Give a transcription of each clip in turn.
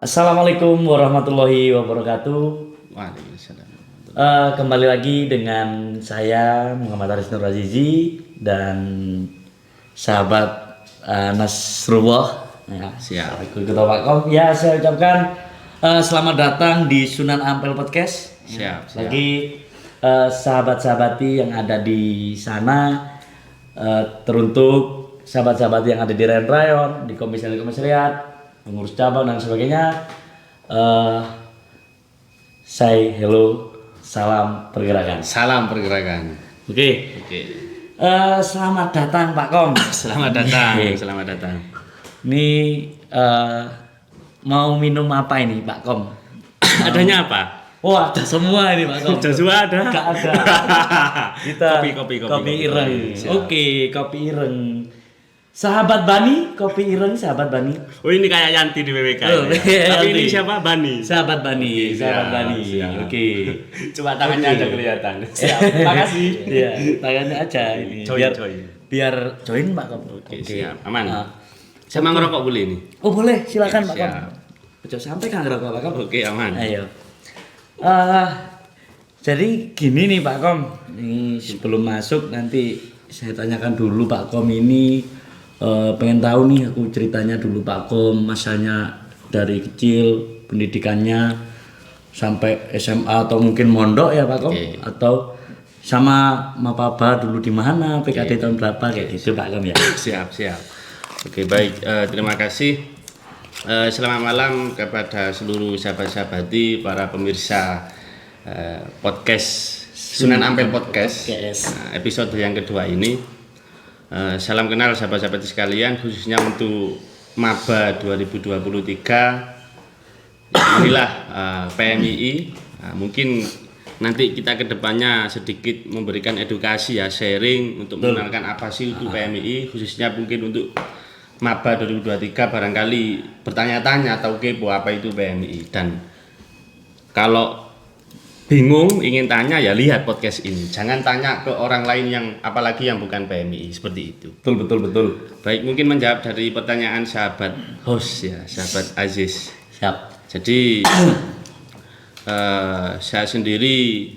Assalamualaikum warahmatullahi wabarakatuh. Waalaikumsalam. Kembali lagi dengan saya Muhammad Haris Nur Azizi dan sahabat Nasrullah. Ya, Siap. Ikut Ketua Pak Kom. Ya, saya ucapkan selamat datang di Sunan Ampel Podcast. Siap. Bagi sahabat-sahabati yang ada di sana, teruntuk sahabat-sahabat yang ada di Rayon, di komisariat, pengurus cabang dan sebagainya. Say hello, salam pergerakan. Salam pergerakan. Oke. Selamat datang Pak Kom. Selamat datang. Oke. Selamat datang. Ini mau minum apa ini Pak Kom? Adanya apa? Oh, ada semua ini Pak Kom. Joshua ada? Gak ada. Kita kopi ireng. Siap. Oke, kopi ireng. Sahabat Bani, kopi ireng sahabat Bani. Oh, ini kayak Yanti di WWK. Oh, ya? Tapi ini Yanti. siapa? Bani. Sahabat Bani, Oke, sahabat siap, Bani. siap. Oke. Coba tangannya Oke. aja kelihatan. Siap. Makasih. Iya, tangannya aja ini. Join. Biar join Pak Kom. Oke, siap. Aman. Ah. Sama ngerokok boleh ini? Oh, boleh, silakan Pak Kom. Siap. Ojo sampai kan ngerokok Pak Kom. Oke, aman. Ayo. Jadi gini nih Pak Kom. Ini sebelum masuk nanti saya tanyakan dulu Pak Kom ini pengen tahu nih aku ceritanya dulu Pak Kom, masanya dari kecil pendidikannya sampai SMA atau mungkin mondok ya Pak Kom, Oke. atau sama Mapaba dulu di mana, PKD tahun berapa kayak gitu Pak Kom ya. Siap. Oke, baik. Terima kasih. Selamat malam kepada seluruh sahabat-sahabati, para pemirsa podcast Sunan Ampel Podcast. Episode yang kedua ini. Salam kenal sahabat-sahabat sekalian, khususnya untuk Maba 2023. Inilah PMII. Mungkin nanti kita kedepannya sedikit memberikan edukasi ya, sharing untuk mengenalkan apa sih itu PMII, khususnya mungkin untuk Maba 2023 barangkali bertanya-tanya atau kepo apa itu PMII, dan kalau bingung ingin tanya ya lihat podcast ini, jangan tanya ke orang lain yang apalagi yang bukan PMII, seperti itu. Betul. Baik, mungkin menjawab dari pertanyaan sahabat host ya, sahabat Aziz. Siap. Jadi saya sendiri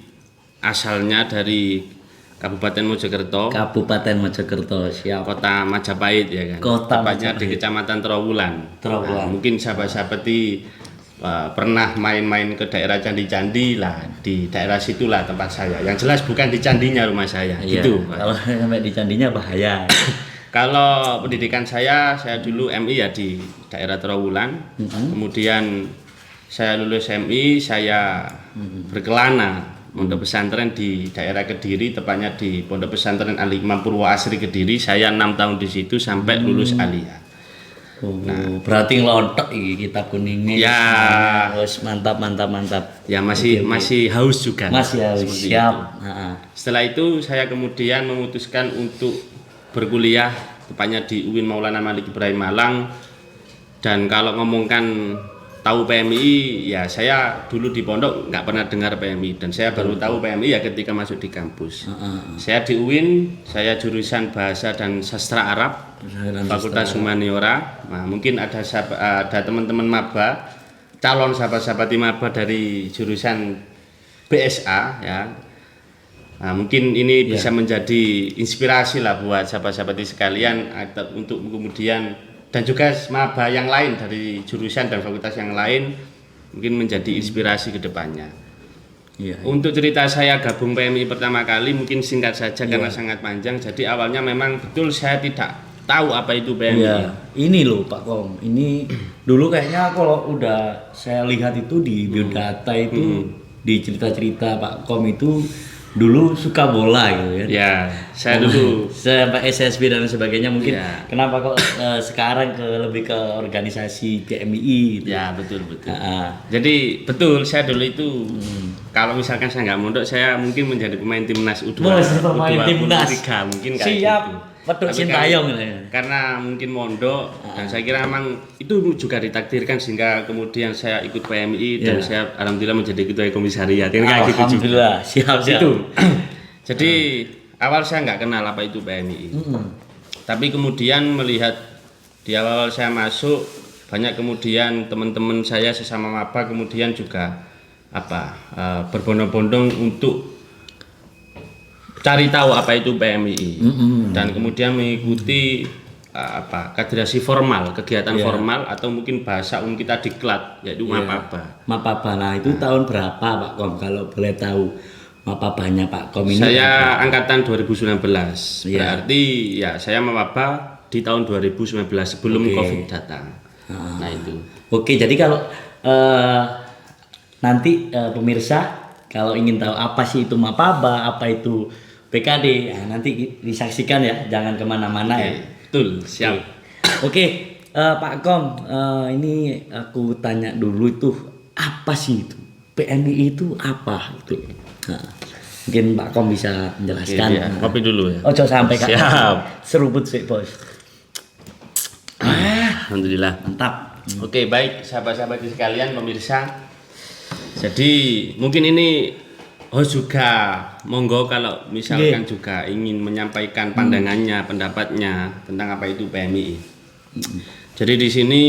asalnya dari Kabupaten Mojokerto, Kabupaten Mojokerto, siap. Kota Majapahit ya kan. Kota Tepatnya di Majapahit. Kecamatan Trawulan. Trawulan. Mungkin sahabat-sahabat pernah main-main ke daerah candi-candi lah, di daerah situlah tempat saya. Yang jelas bukan di candinya rumah saya, Iya, gitu. Pak. kalau sampai di candinya bahaya. Kalau pendidikan saya dulu MI ya di daerah Trawulan. Kemudian saya lulus MI, saya berkelana pondok pesantren di daerah Kediri, tepatnya di Pondok Pesantren Al-Hikmah Purwo Asri Kediri. Saya 6 tahun di situ sampai lulus aliyah. Berarti ngelontok iki kitab kuningnya. Ya. Wes mantap. Ya masih haus juga. Mas ya, Seperti siap. itu. Setelah itu saya kemudian memutuskan untuk berkuliah tepatnya di UIN Maulana Malik Ibrahim Malang. Dan kalau ngomongkan tahu PMI ya, saya dulu di pondok nggak pernah dengar PMI, dan saya baru tahu PMI ya ketika masuk di kampus. Saya di UIN, saya jurusan Bahasa dan Sastra Arab, Fakultas Humaniora. Nah, mungkin ada teman-teman maba, calon sahabat-sahabat maba dari jurusan BSA ya. Nah, mungkin ini bisa menjadi inspirasi lah buat sahabat-sahabat sekalian untuk kemudian, dan juga maba yang lain dari jurusan dan fakultas yang lain, mungkin menjadi inspirasi ke depannya. Iya. Untuk cerita saya gabung PMI pertama kali mungkin singkat saja karena sangat panjang. Jadi awalnya memang betul saya tidak tahu apa itu PMI. Iya. Ini loh Pak Kom. Ini dulu kayaknya kalau udah saya lihat itu di biodata itu di cerita-cerita Pak Kom itu dulu suka bola gitu ya. Ya, saya dulu sampai SSB dan sebagainya mungkin. Iya. Kenapa kok sekarang lebih ke organisasi PMII gitu. ya betul. Ah, Jadi betul saya dulu itu kalau misalkan saya nggak mondok, saya mungkin menjadi pemain timnas U2. Pemain timnas. Mungkin kayak siap. gitu. Peduk Tapi Sintayong gitu ya. karena mungkin mondok dan saya kira memang itu juga ditakdirkan sehingga kemudian saya ikut PMI dan saya alhamdulillah menjadi ketua komisariat. Kan kayak gitu juga. Alhamdulillah, siap. Itu. Jadi awal saya nggak kenal apa itu PMI. Tapi kemudian melihat di awal saya masuk banyak kemudian teman-teman saya sesama maba kemudian juga berbondong-bondong untuk cari tahu apa itu PMII dan kemudian mengikuti kaderisasi formal, kegiatan formal atau mungkin bahasa umum kita diklat yaitu mapaba. Mapaba. Nah, itu tahun berapa Pak Kom kalau boleh tahu mapabanya Pak Kom ini? Saya angkatan 2019. Berarti ya saya mapaba di tahun 2019 sebelum Covid datang. Nah, itu. Oke, jadi kalau nanti pemirsa kalau ingin tahu apa sih itu mapaba, apa itu PKD, nanti disaksikan ya, jangan kemana-mana ya. Betul, siap. Oke, Pak Kom, ini aku tanya dulu itu apa sih itu PMII itu apa itu? Nah, mungkin Pak Kom bisa menjelaskan. Oke, ya. Kopi dulu ya. Ojo sampai kan. Siap. Seruput sih bos. Alhamdulillah. Mantap. Oke, baik sahabat-sahabat sekalian pemirsa. Jadi mungkin ini juga monggo kalau misalkan juga ingin menyampaikan pandangannya, pendapatnya tentang apa itu PMII. Jadi di sini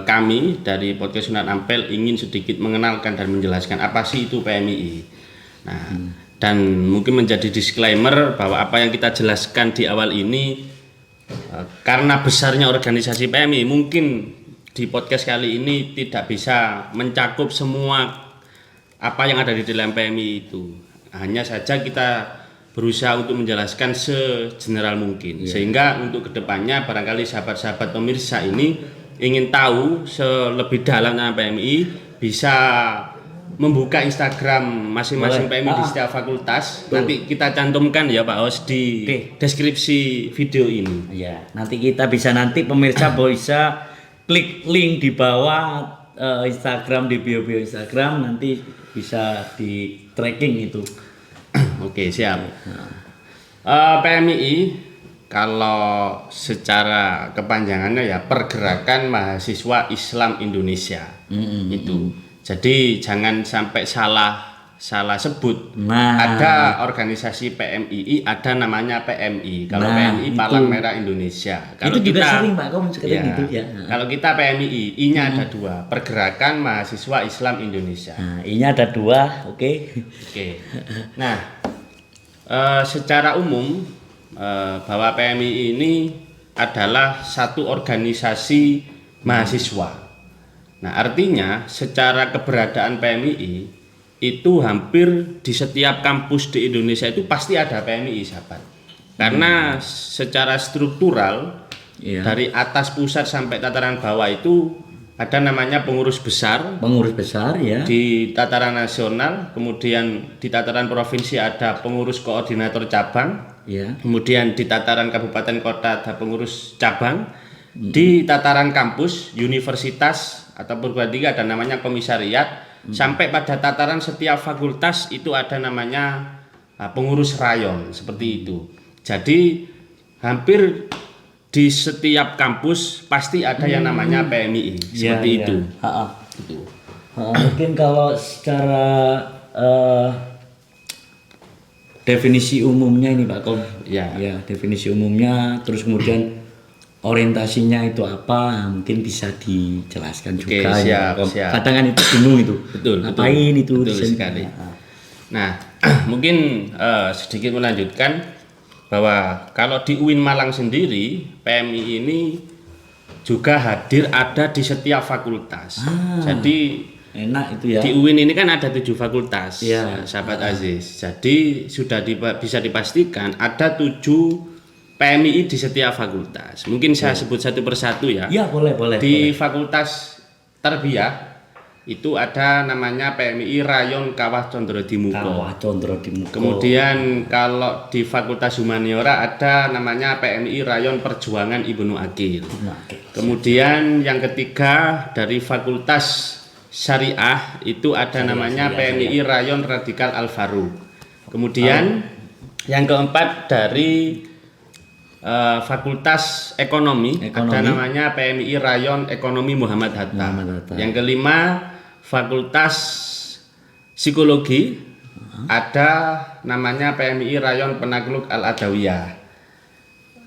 kami dari Podcast Sunat Ampel ingin sedikit mengenalkan dan menjelaskan apa sih itu PMII. Nah, dan mungkin menjadi disclaimer bahwa apa yang kita jelaskan di awal ini karena besarnya organisasi PMII mungkin di podcast kali ini tidak bisa mencakup semua apa yang ada di dalam PMII itu. Hanya saja kita berusaha untuk menjelaskan segeneral mungkin. Sehingga untuk kedepannya barangkali sahabat-sahabat pemirsa ini ingin tahu selebih dalam tentang PMII bisa membuka Instagram masing-masing PMII di setiap fakultas. Nanti kita cantumkan ya Pak Hos di deskripsi video ini. Ya, nanti kita bisa pemirsa bisa klik link di bawah Instagram di bio Instagram, nanti bisa di tracking itu. Oke, siap. PMII kalau secara kepanjangannya ya Pergerakan Mahasiswa Islam Indonesia. Itu. Jadi jangan sampai salah sebut. Ada organisasi PMII, ada namanya PMI. Kalau PMI Palang Merah Indonesia. Kalau itu juga kita, sering Pak Kom gitu ya. Kalau kita PMII, I-nya ada 2, Pergerakan Mahasiswa Islam Indonesia. Nah, I-nya ada 2, oke. Nah, secara umum bahwa PMII ini adalah satu organisasi mahasiswa. Nah, artinya secara keberadaan PMII itu hampir di setiap kampus di Indonesia itu pasti ada PMII, sahabat. Karena secara struktural dari atas pusat sampai tataran bawah itu ada namanya pengurus besar ya. Di tataran nasional, kemudian di tataran provinsi ada pengurus koordinator cabang. Kemudian di tataran kabupaten kota ada pengurus cabang. Di tataran kampus, universitas atau perguruan tinggi ada namanya komisariat. Sampai pada tataran setiap fakultas itu ada namanya pengurus rayon, seperti itu. Jadi hampir di setiap kampus pasti ada yang namanya PMII, seperti itu. Mungkin kalau secara definisi umumnya ini Pak Kom, ya definisi umumnya, terus kemudian orientasinya itu apa, mungkin bisa dijelaskan juga. Siap. Kadang kan itu bingung itu. Ngapain itu? Betul sekali. Nah, mungkin sedikit melanjutkan bahwa kalau di UIN Malang sendiri PMII ini juga hadir ada di setiap fakultas. Jadi enak itu ya. Di UIN ini kan ada 7 fakultas, sahabat Aziz. Jadi sudah bisa dipastikan ada 7 PMII di setiap fakultas. Mungkin saya sebut satu persatu ya. Iya, boleh. Di Fakultas Tarbiyah itu ada namanya PMII Rayon Kawah Condro Dimuko. Kemudian kalau di Fakultas Humaniora ada namanya PMII Rayon Perjuangan Ibnu Aqil. Kemudian yang ketiga dari Fakultas Syariah itu ada namanya PMII Rayon Radikal Al Faruq. Kemudian yang keempat dari Fakultas Ekonomi ada namanya PMII Rayon Ekonomi Muhammad Hatta. Yang kelima Fakultas Psikologi ada namanya PMII Rayon Penakluk Al Adawiyah.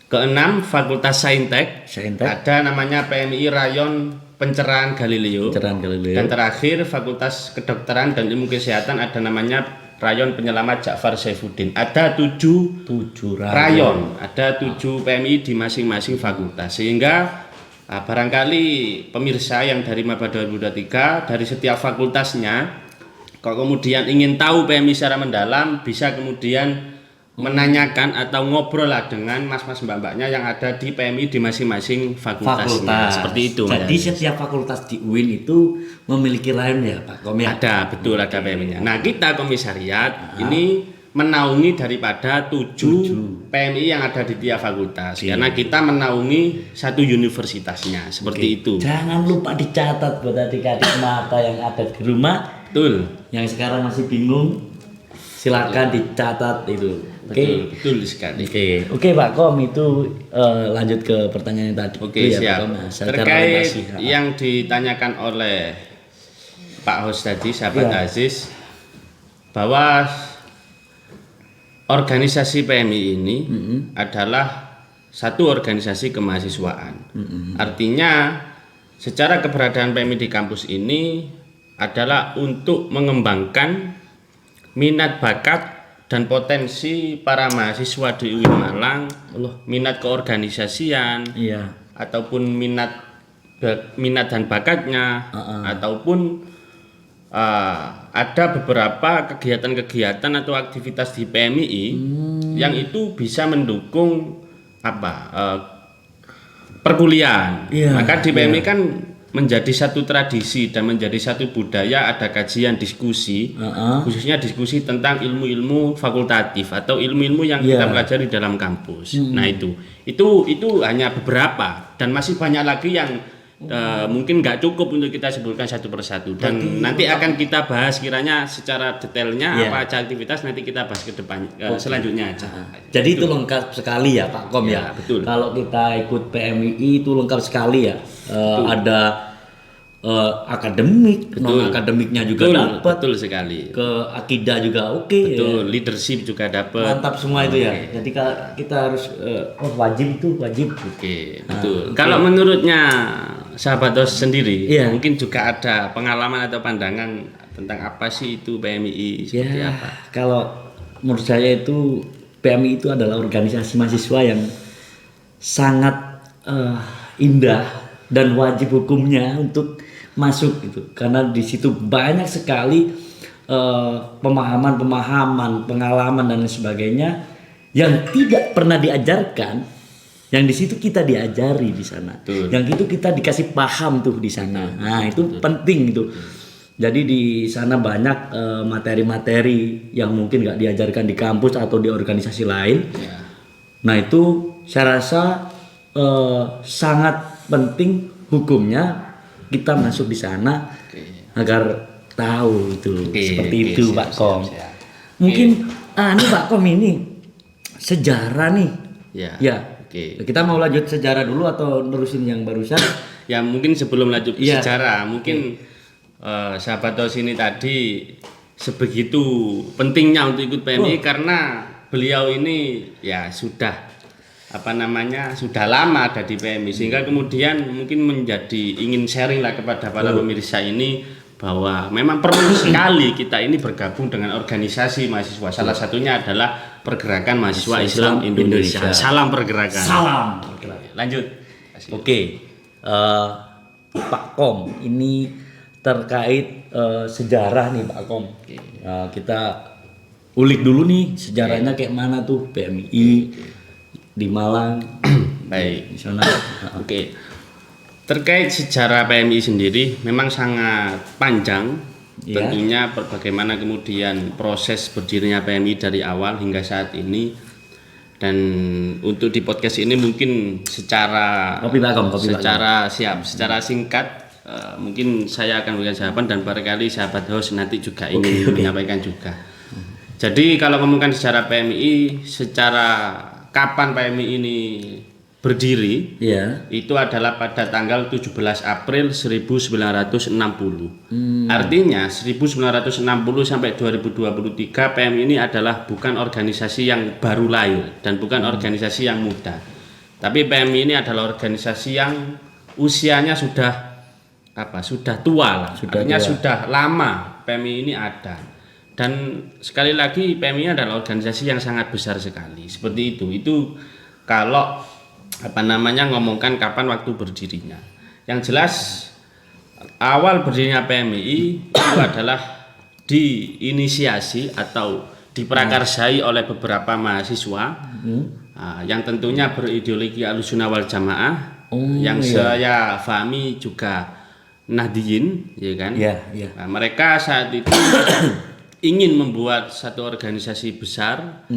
Keenam, Fakultas Saintek. Saintek. Ada namanya PMI Rayon Pencerahan Galileo. Pencerahan Galileo. Dan terakhir, Fakultas Kedokteran dan Ilmu Kesehatan ada namanya Rayon Penyelamat Ja'far Saifuddin. Ada 7 rayon, ada 7 PMI di masing-masing fakultas. Sehingga barangkali pemirsa yang dari Maba 2023 dari setiap fakultasnya, kalau kemudian ingin tahu PMI secara mendalam, bisa kemudian menanyakan atau ngobrol lah dengan mas-mas mbak-mbaknya yang ada di PMI di masing-masing fakultasnya. Seperti itu. Jadi setiap fakultas di UIN itu memiliki rayon ya Pak Kom ya? Ada, betul ada PMI-nya. Nah, kita komisariat ini menaungi daripada 7 PMI yang ada di tiap fakultas. Karena kita menaungi satu universitasnya. Seperti itu. Jangan lupa dicatat buat adik-adik mata yang ada di rumah. Betul. Yang sekarang masih bingung, silakan dicatat itu. Betul sekali. Oke Pak Kom, itu lanjut ke pertanyaan yang tadi. Oke, siap. Terkait yang ditanyakan oleh Pak Host tadi, sahabat Aziz, bahwa organisasi PMI ini adalah satu organisasi kemahasiswaan. Artinya secara keberadaan PMI di kampus ini adalah untuk mengembangkan minat bakat dan potensi para mahasiswa di UIN Malang, minat keorganisasian, ataupun minat dan bakatnya, ataupun ada beberapa kegiatan-kegiatan atau aktivitas di PMI yang itu bisa mendukung perkuliahan. Maka di PMI kan menjadi satu tradisi dan menjadi satu budaya, ada kajian diskusi, khususnya diskusi tentang ilmu-ilmu fakultatif atau ilmu-ilmu yang kita pelajari dalam kampus. Nah itu hanya beberapa dan masih banyak lagi yang mungkin nggak cukup untuk kita sebutkan satu persatu, dan nanti akan kita bahas kiranya secara detailnya apa aja aktivitas, nanti kita bahas ke depan selanjutnya aja. Jadi itu lengkap sekali ya Pak Kom ya. Betul. Kalau kita ikut PMI itu lengkap sekali ya. Ada akademik, non akademiknya juga dapat. Betul sekali. Ke akidah juga oke. Betul, leadership juga dapat. Mantap semua itu ya. Jadi kita harus wajib itu wajib. Betul. Kalau menurutnya sahabat host sendiri, mungkin juga ada pengalaman atau pandangan tentang apa sih itu PMI, seperti apa? Kalau menurut saya itu PMI itu adalah organisasi mahasiswa yang sangat indah dan wajib hukumnya untuk masuk gitu, karena di situ banyak sekali pemahaman, pengalaman dan sebagainya yang tidak pernah diajarkan, yang di situ kita diajari di sana. Yang itu kita dikasih paham tuh di sana. Nah itu penting itu. Jadi di sana banyak materi-materi yang mungkin nggak diajarkan di kampus atau di organisasi lain. Nah itu saya rasa sangat penting hukumnya kita masuk di sana agar tahu itu seperti itu Pak Kom. Mungkin ini Pak Kom ini sejarah nih. Kita mau lanjut sejarah dulu atau nerusin yang barusan? Ya mungkin sebelum lanjut sejarah, mungkin sahabat Tos ini tadi sebegitu pentingnya untuk ikut PMI karena beliau ini ya sudah sudah lama ada di PMI, sehingga kemudian mungkin menjadi ingin sharing lah kepada para pemirsa ini bahwa memang perlu sekali kita ini bergabung dengan organisasi mahasiswa. Salah satunya adalah Pergerakan Mahasiswa Islam Indonesia. Salam pergerakan. Salam pergerakan. Lanjut. Pak Kom, ini terkait sejarah nih Pak Kom. Kita ulik dulu nih sejarahnya kayak mana tuh PMI di Malang. Baik. Di sana. Terkait sejarah PMI sendiri memang sangat panjang. Tentunya bagaimana kemudian proses berdirinya PMI dari awal hingga saat ini. Dan untuk di podcast ini mungkin secara singkat mungkin saya akan berikan jawaban, dan barangkali sahabat host nanti juga ingin menyampaikan juga. Jadi kalau ngomongkan sejarah PMI, secara kapan PMI ini berdiri, itu adalah pada tanggal 17 April 1960. Artinya 1960 sampai 2023 PMI ini adalah bukan organisasi yang baru lahir dan bukan organisasi yang muda. Tapi PMI ini adalah organisasi yang usianya sudah tua lah. Artinya sudah lama PMI ini ada. Dan sekali lagi PMI adalah organisasi yang sangat besar sekali. Seperti itu. Itu kalau ngomongkan kapan waktu berdirinya. Yang jelas awal berdirinya PMI itu adalah diinisiasi atau diprakarsai oleh beberapa mahasiswa yang tentunya berideologi Ahlussunnah wal Jamaah, yang saya pahami juga Nahdliyin, ya kan? Nah, mereka saat itu ingin membuat satu organisasi besar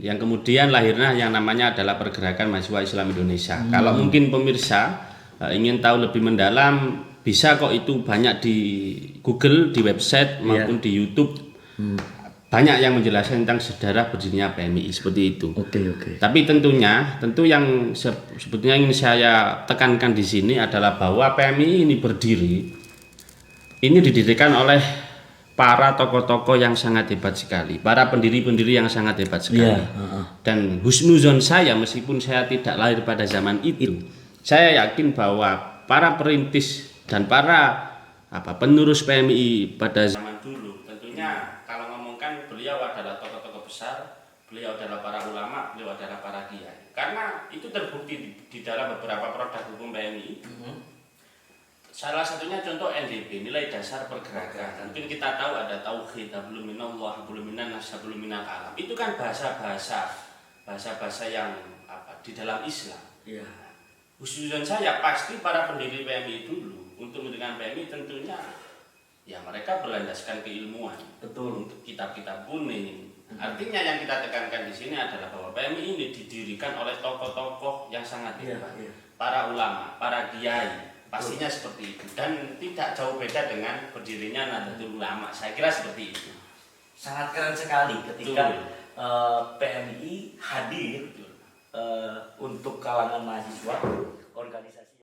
yang kemudian lahirnya yang namanya adalah Pergerakan Mahasiswa Islam Indonesia. Kalau mungkin pemirsa ingin tahu lebih mendalam, bisa kok itu banyak di Google, di website maupun di YouTube. Banyak yang menjelaskan tentang sejarah berdirinya PMI seperti itu. Tapi tentu yang sebetulnya ingin saya tekankan di sini adalah bahwa PMI ini berdiri, ini didirikan oleh para tokoh-tokoh yang sangat hebat sekali, para pendiri-pendiri yang sangat hebat sekali. Dan husnuzon saya, meskipun saya tidak lahir pada zaman itu, saya yakin bahwa para perintis dan para penerus PMI pada zaman dulu, tentunya kalau ngomongkan beliau adalah tokoh-tokoh besar, beliau adalah para ulama, beliau adalah para kiai. Karena itu terbukti di dalam beberapa produk hukum PMI. Salah satunya contoh NDP, nilai dasar pergerakan. Mungkin kita tahu ada tauhid, hablum minallah, hablum minannas, hablum minal alam. Itu kan bahasa-bahasa yang di dalam Islam. Khususnya saya pasti para pendiri PMI dulu untuk mendirikan PMI tentunya ya mereka berlandaskan keilmuan. Betul. Untuk kitab-kitab kuning. Artinya yang kita tekankan di sini adalah bahwa PMI ini didirikan oleh tokoh-tokoh yang sangat hebat. Para ulama, para kiai. Pastinya seperti itu, dan tidak jauh beda dengan berdirinya Nahdlatul Ulama. Saya kira seperti itu. Sangat keren sekali ketika PMI hadir untuk kalangan mahasiswa organisasi